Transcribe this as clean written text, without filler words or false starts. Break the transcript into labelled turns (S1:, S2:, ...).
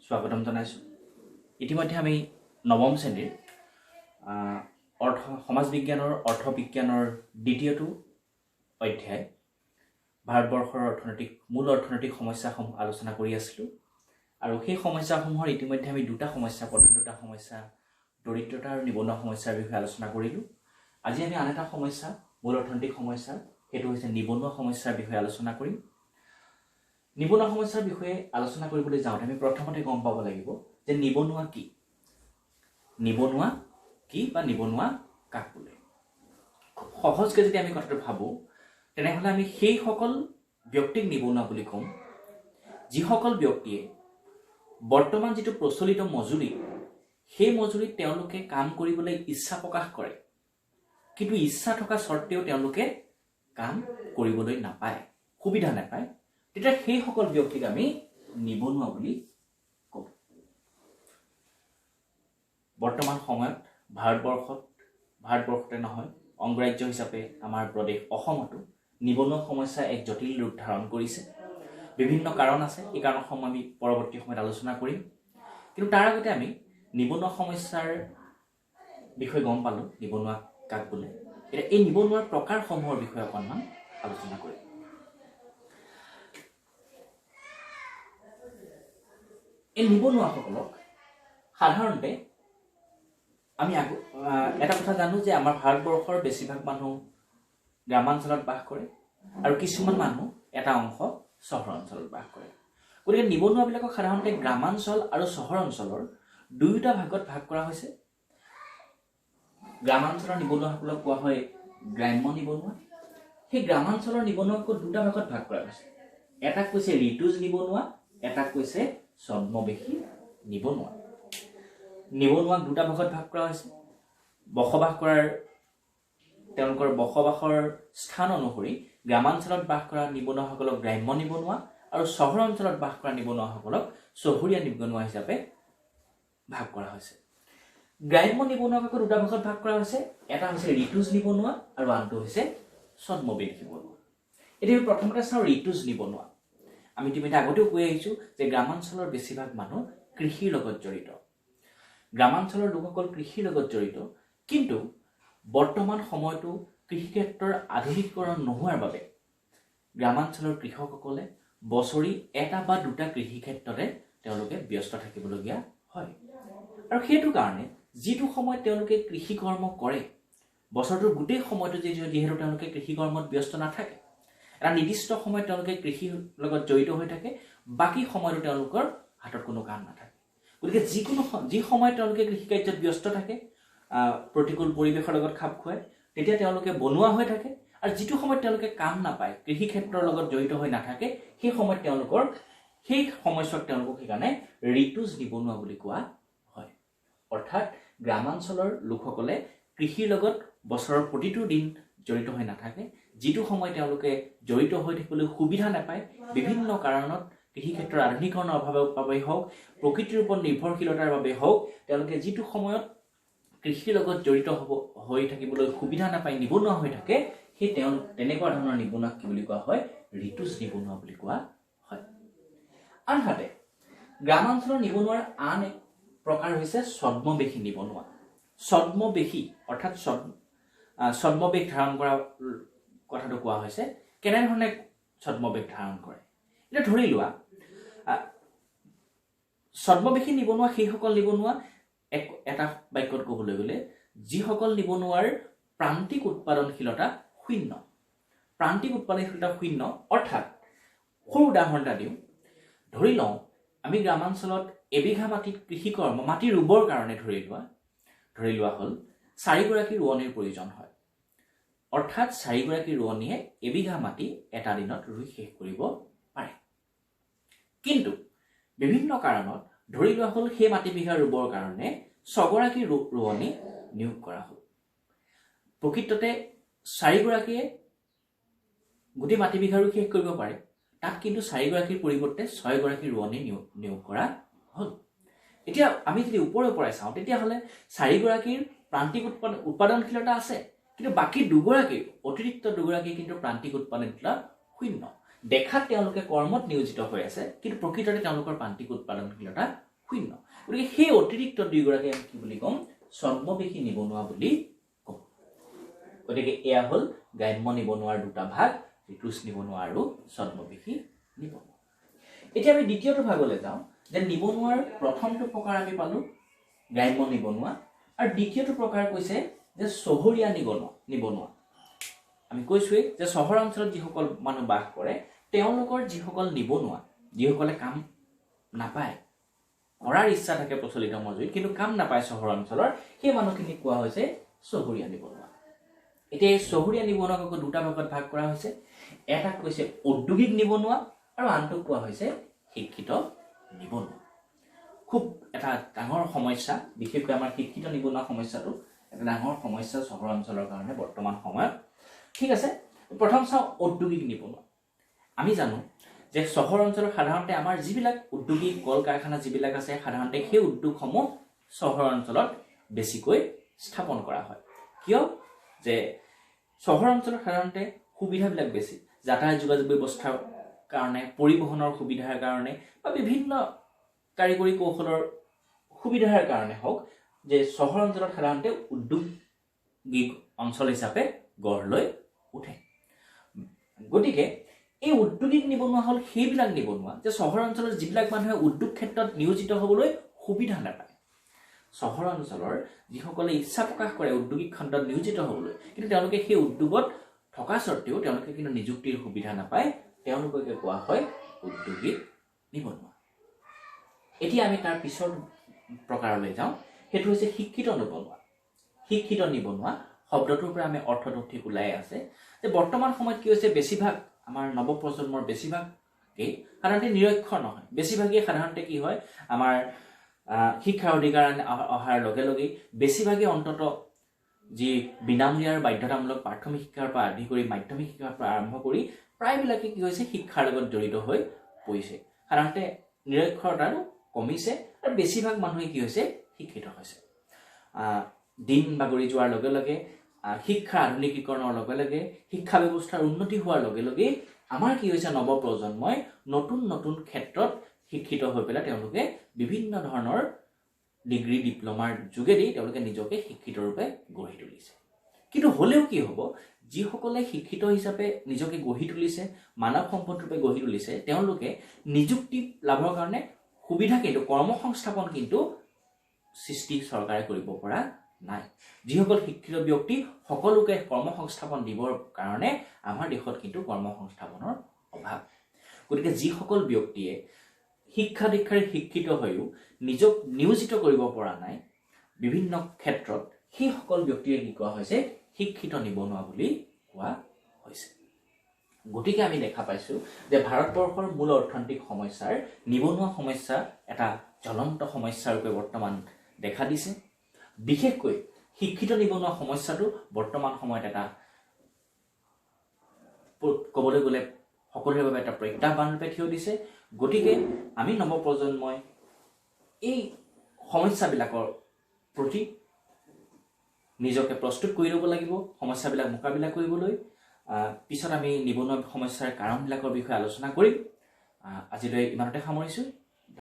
S1: স্বাগতম জনাইছোঁ। ইতিমধ্যে আমি নৱম শ্ৰেণীৰ সমাজ বিজ্ঞানৰ অৰ্থবিজ্ঞানৰ দ্বিতীয়টো অধ্যায় ভাৰতবৰ্ষৰ মূল অৰ্থনৈতিক সমস্যাসমূহ আলোচনা কৰি আছিলোঁ আৰু সেই সমস্যাসমূহৰ ইতিমধ্যে আমি প্ৰধান দুটা সমস্যা দৰিদ্ৰতা আৰু নিবনুৱা সমস্যাৰ বিষয়ে আলোচনা কৰিলোঁ। আজি আমি আন এটা সমস্যা মূল অৰ্থনৈতিক সমস্যা, সেইটো হৈছে নিবনুৱা সমস্যাৰ বিষয়ে আলোচনা কৰিম। নিবনুৱা সমস্যাৰ বিষয়ে আলোচনা কৰিবলৈ যাওঁতে আমি প্ৰথমতে গম পাব লাগিব যে নিবনুৱা কি বা নিবনুৱা কাক বোলে। খুব সহজকৈ যদি আমি কথাটো ভাবোঁ তেনেহ'লে আমি সেইসকল ব্যক্তিক নিবনুৱা বুলি ক'ম যিসকল ব্যক্তিয়ে বৰ্তমান যিটো প্ৰচলিত মজুৰি, সেই মজুৰিত তেওঁলোকে কাম কৰিবলৈ ইচ্ছা প্ৰকাশ কৰে, কিন্তু ইচ্ছা থকা স্বত্তেও তেওঁলোকে কাম কৰিবলৈ নাপায়, সুবিধা নাপায়, তেতিয়া সেইসকল ব্যক্তিক আমি নিবনুৱা বুলি কওঁ। বৰ্তমান সময়ত ভাৰতবৰ্ষতে নহয়, অংগৰাজ্য হিচাপে আমাৰ প্ৰদেশ অসমতো নিবনুৱা সমস্যা এক জটিল ৰূপ ধাৰণ কৰিছে। বিভিন্ন কাৰণ আছে, এই কাৰণসমূহ আমি পৰৱৰ্তী সময়ত আলোচনা কৰিম। কিন্তু তাৰ আগতে আমি নিবনুৱা সমস্যাৰ বিষয়ে গম পালোঁ, নিবনুৱা কাক বোলে। এতিয়া এই নিবনুৱাৰ প্ৰকাৰসমূহৰ বিষয়ে অকণমান আলোচনা কৰিম। এই নিবনুৱাসকলক সাধাৰণতে আমি এটা কথা জানো যে আমাৰ ভাৰতবৰ্ষৰ বেছিভাগ মানুহ গ্ৰামাঞ্চলত বাস কৰে আৰু কিছুমান মানুহ এটা অংশ চহৰ অঞ্চলত বাস কৰে। গতিকে নিবনুৱাবিলাকক সাধাৰণতে গ্ৰামাঞ্চল আৰু চহৰ অঞ্চলৰ দুয়োটা ভাগত ভাগ কৰা হৈছে। গ্ৰামাঞ্চলৰ নিবনুৱাসকলক কোৱা হয় গ্ৰাম্য নিবনুৱা। সেই গ্ৰামাঞ্চলৰ নিবনুৱাসকল দুটা ভাগত ভাগ কৰা হৈছে। এটাক কৈছে ঋতুজ নিবনুৱা, এটাক কৈছে ছদ্মবেশী নিবনুৱা। নিবনুৱাক দুটা ভাগত ভাগ কৰা হৈছে। তেওঁলোকৰ বসবাসৰ স্থান অনুসৰি গ্ৰামাঞ্চলত বাস কৰা নিবনুৱাসকলক গ্ৰাম্য নিবনুৱা আৰু চহৰ অঞ্চলত বাস কৰা নিবনুৱাসকলক চহৰীয়া নিবনুৱা হিচাপে ভাগ কৰা হৈছে। গ্ৰাম্য নিবনুৱাক দুটা ভাগত ভাগ কৰা হৈছে, এটা হৈছে ঋতুজ নিবনুৱা আৰু আনটো হৈছে ছদ্মবেশী নিবনুৱা। এতিয়া প্ৰথমতে চাওঁ ঋতুজ নিবনুৱা। আমি ইতিমধ্যে আগতেও কৈ আহিছোঁ যে গ্ৰামাঞ্চলৰ বেছিভাগ মানুহ কৃষিৰ লগত জড়িত। গ্ৰামাঞ্চলৰ লোকসকল কৃষিৰ লগত জড়িত, কিন্তু বৰ্তমান সময়তো কৃষিক্ষেত্ৰৰ আধুনিকীকৰণ নোহোৱাৰ বাবে গ্ৰামাঞ্চলৰ কৃষকসকলে বছৰি এটা বা দুটা কৃষিক্ষেত্ৰতে তেওঁলোকে ব্যস্ত থাকিবলগীয়া হয়। আৰু সেইটো কাৰণে যিটো সময়ত তেওঁলোকে কৃষি কৰ্ম কৰে, বছৰটোৰ গোটেই সময়টো যিহেতু তেওঁলোকে কৃষি কৰ্মত ব্যস্ত নাথাকে, এটা নিৰ্দিষ্ট সময়ত তেওঁলোকে কৃষিৰ লগত জড়িত হৈ থাকে, বাকী সময়তো তেওঁলোকৰ হাতত কোনো কাম নাথাকে। গতিকে যি সময়ত তেওঁলোকে কৃষিকাৰ্যত ব্যস্ত থাকে, প্ৰতিকূল পৰিৱেশৰ লগত খাপ খুৱাই, তেতিয়া তেওঁলোকে বনোৱা হৈ থাকে, আৰু যিটো সময়ত তেওঁলোকে কাম নাপায়, কৃষি ক্ষেত্ৰৰ লগত জড়িত হৈ নাথাকে, সেই সময়ত সেই সময়ছোৱাক তেওঁলোকক সেইকাৰণে ঋতুজ নিবনুৱা বুলি কোৱা হয়। অৰ্থাৎ গ্ৰামাঞ্চলৰ লোকসকলে কৃষিৰ লগত বছৰৰ প্ৰতিটো দিন জড়িত হৈ নাথাকে, যিটো সময় তেওঁলোকে জড়িত হৈ থাকিবলৈ সুবিধা নাপায়, বিভিন্ন কাৰণত কৃষিক্ষেত্ৰৰ আধুনিকীকৰণৰ অভাৱৰ বাবেই হওক, প্ৰকৃতিৰ ওপৰত নিৰ্ভৰশীলতাৰ বাবে হওক, তেওঁলোকে যিটো সময়ত কৃষিৰ লগত জড়িত হৈ থাকিবলৈ সুবিধা নাপায়, নিবনুৱা হৈ থাকে, সেই তেনেকুৱা ধৰণৰ নিবনুৱাক কি বুলি কোৱা হয়? ঋতুজ নিবনুৱা বুলি কোৱা হয়। আনহাতে গ্ৰামাঞ্চলৰ নিবনুৱাৰ আন এক প্ৰকাৰ হৈছে ছদ্মবেশী নিবনুৱা। ছদ্মবেশী অৰ্থাৎ ছদ্মবেশ ধাৰণ কৰা কথাটো কোৱা হৈছে। কেনেধৰণে ছদ্মবেশ ধাৰণ কৰে? এতিয়া ধৰি লোৱা, ছদ্মবেশী নিবনুৱা সেইসকল নিবনুৱা, এটা বাক্যত ক'বলৈ গ'লে, যিসকল নিবনুৱাৰ প্ৰান্তিক উৎপাদনশীলতা শূন্য। প্ৰান্তিক উৎপাদনশীলতা শূন্য অৰ্থাৎ, সৰু উদাহৰণ এটা দিওঁ। ধৰি লওঁ আমি গ্ৰামাঞ্চলত এবিঘা মাটিত মাটি ৰুবৰ কাৰণে ধৰি লোৱা হ'ল 4 গৰাকী ৰোৱনীৰ প্ৰয়োজন হয়। অৰ্থাৎ 4 গৰাকী ৰোৱনীয়ে এবিঘা মাটি এটা দিনত ৰুই শেষ কৰিব পাৰে। কিন্তু বিভিন্ন কাৰণত ধৰি লোৱা হ'ল সেই মাটিবিঘা ৰুবৰ কাৰণে 6 গৰাকী ৰোৱনী নিয়োগ কৰা হ'ল। প্ৰকৃততে 4 গৰাকীয়ে গোটেই মাটিবিঘা ৰুই শেষ কৰিব পাৰে, তাত কিন্তু 4 গৰাকীৰ পৰিৱৰ্তে 6 গৰাকী ৰোৱনী নিয়োগ কৰা হ'ল। এতিয়া আমি যদি ওপৰে চাওঁ, তেতিয়াহ'লে 4 গৰাকীৰ প্ৰান্তিক উৎপাদনশীলতা আছে, কিন্তু বাকী অতিৰিক্ত দুগৰাকী কিন্তু প্ৰান্তিক উৎপাদনশীলতা শূন্য। দেখাত তেওঁলোকে কৰ্মত নিয়োজিত হৈ আছে, কিন্তু প্ৰকৃততে তেওঁলোকৰ প্ৰান্তিক উৎপাদনশীলতা শূন্য গতিকে সেই অতিৰিক্ত দুইগৰাকী আমি কি বুলি ক'ম ছদ্মবেশী নিবনুৱা বুলি ক'ম গতিকে এয়া হ'ল গ্ৰাম্য নিবনুৱাৰ দুটা ভাগ ঋতুজ নিবনুৱা আৰু ছদ্মবেশী নিবনুৱা এতিয়া আমি দ্বিতীয়টো ভাগলৈ যাওঁ যে নিবনুৱাৰ প্ৰথমটো প্ৰকাৰ আমি পালো গ্ৰাম্য নিবনুৱা আৰু দ্বিতীয়টো প্ৰকাৰ কৈছে যে চহৰীয়া নিবনুৱা আমি কৈছোৱে যে চহৰ অঞ্চলত যিসকল মানুহ বাস কৰে তেওঁলোকৰ যিসকল নিবনুৱা যিসকলে কাম নাপায় কৰাৰ ইচ্ছা থাকে প্ৰচলিত মজুৰিত কিন্তু কাম নাপায় চহৰ অঞ্চলৰ সেই মানুহখিনি কোৱা হৈছে চহৰীয়া নিবনুৱা এতিয়া এই চহৰীয়া নিবনুৱাক দুটা ভাগত ভাগ কৰা হৈছে এটা কৈছে ঔদ্যোগিক নিবনুৱা আৰু আনটো কোৱা হৈছে শিক্ষিত নিবনুৱা খুব এটা ডাঙৰ সমস্যা বিশেষকৈ আমাৰ শিক্ষিত নিবনুৱা সমস্যাটো এটা ডাঙৰ সমস্যা চহৰ অঞ্চলৰ কাৰণে বৰ্তমান সময়ত ঠিক আছে প্ৰথম চাওঁ ঔদ্যোগিক নিবনুৱা আমি জানো যে চহৰ অঞ্চলৰ সাধাৰণতে আমাৰ যিবিলাক উদ্যোগিক কল কাৰখানা যিবিলাক আছে সাধাৰণতে সেই উদ্যোগসমূহ চহৰ অঞ্চলত বেছিকৈ স্থাপন কৰা হয় কিয় যে চহৰ অঞ্চলত সাধাৰণতে সুবিধাবিলাক বেছি যাতায়াত যোগাযোগ ব্যৱস্থাৰ কাৰণে পৰিবহনৰ সুবিধাৰ কাৰণে বা বিভিন্ন কাৰিকৰী কৌশলৰ সুবিধাৰ কাৰণে হওক যে চহৰ অঞ্চলত সাধাৰণতে উদ্যোগিক অঞ্চল হিচাপে গঢ় লৈ উঠে গতিকে এই উদ্যোগিক নিবনুৱা হ'ল সেইবিলাক নিবনুৱা যে চহৰ অঞ্চলৰ যিবিলাক মানুহে উদ্যোগ ক্ষেত্ৰত নিয়োজিত হ'বলৈ সুবিধা নাপায় চহৰ অঞ্চলৰ যিসকলে ইচ্ছা প্ৰকাশ কৰে উদ্যোগিক খণ্ডত নিয়োজিত হ'বলৈ কিন্তু তেওঁলোকে সেই উদ্যোগত থকা স্বত্তেও তেওঁলোকে কিন্তু নিযুক্তিৰ সুবিধা নাপায় তেওঁলোককে কোৱা হয় উদ্যোগিক নিবনুৱা এতিয়া আমি তাৰ পিছৰ প্ৰকাৰলৈ যাওঁ সেইটো হৈছে শিক্ষিত নিবনুৱা শব্দটোৰ পৰা আমি অৰ্থটো ঠিক ওলাই আছে যে বৰ্তমান সময়ত কি হৈছে বেছিভাগ আমাৰ নৱপ্ৰজন্মৰ বেছিভাগেই সাধাৰণতে নিৰক্ষৰ নহয় বেছিভাগেই সাধাৰণতে কি হয় আমাৰ শিক্ষাৰ অধিকাৰ অহাৰ লগে লগেই বেছিভাগেই অন্তত যি বিনামূলীয়া বাধ্যতামূলক প্ৰাথমিক শিক্ষাৰ পৰা আদি কৰি মাধ্যমিক শিক্ষাৰ পৰা আৰম্ভ কৰি প্ৰায়বিলাকে কি হৈছে শিক্ষাৰ লগত জড়িত হৈ পৰিছে সাধাৰণতে নিৰক্ষৰতাৰো কমিছে আৰু বেছিভাগ মানুহে কি হৈছে শিক্ষিত হৈছে দিন বাগৰি যোৱাৰ লগে লগে শিক্ষা আধুনিকীকৰণৰ লগে লগে শিক্ষা ব্যৱস্থাৰ উন্নতি হোৱাৰ লগে লগে আমাৰ কি হৈছে নৱপ্ৰজন্মই নতুন ক্ষেত্ৰত শিক্ষিত হৈ পেলাই তেওঁলোকে বিভিন্ন ধৰণৰ ডিগ্ৰী ডিপ্ল'মাৰ যোগেদি তেওঁলোকে নিজকে শিক্ষিত ৰূপে গঢ়ি তুলিছে কিন্তু হ'লেও কি হ'ব যিসকলে শিক্ষিত হিচাপে নিজকে গঢ়ি তুলিছে মানৱ সম্পদ ৰূপে গঢ়ি তুলিছে তেওঁলোকে নিযুক্তি লাভৰ কাৰণে সুবিধা কিন্তু কৰ্মসংস্থাপন কিন্তু সৃষ্টি চৰকাৰে কৰিব পৰা নাই যিসকল শিক্ষিত ব্যক্তি সকলোকে কৰ্মসংস্থাপন দিবৰ কাৰণে আমাৰ দেশত কিন্তু কৰ্মসংস্থাপনৰ অভাৱ গতিকে যিসকল ব্যক্তিয়ে শিক্ষা দীক্ষাৰে শিক্ষিত হৈও নিজক নিয়োজিত কৰিব পৰা নাই বিভিন্ন ক্ষেত্ৰত সেই সকল ব্যক্তিয়ে কি কোৱা হৈছে শিক্ষিত নিবনুৱা বুলি কোৱা হৈছে গতিকে আমি দেখা পাইছো যে ভাৰতবৰ্ষৰ মূল অৰ্থনৈতিক সমস্যাৰ নিবনুৱা সমস্যা এটা জ্বলন্ত সমস্যা ৰূপে বৰ্তমান দেখা দিছে বিশেষকৈ শিক্ষিত নিবনুৱা সমস্যাটো বৰ্তমান সময়ত এটা ক'বলৈ গ'লে সকলোৰে বাবে এটা প্ৰত্যাহ্বান ৰূপে থিয় দিছে গতিকে আমি নৱপ্ৰজন্মই এই সমস্যাবিলাকৰ প্ৰতি নিজকে প্ৰস্তুত কৰি ল'ব লাগিব সমস্যাবিলাক মোকাবিলা কৰিবলৈ পিছত আমি নিবনুৱা সমস্যাৰ কাৰণবিলাকৰ বিষয়ে আলোচনা কৰিম আজিলৈ ইমানতে সামৰিছোঁ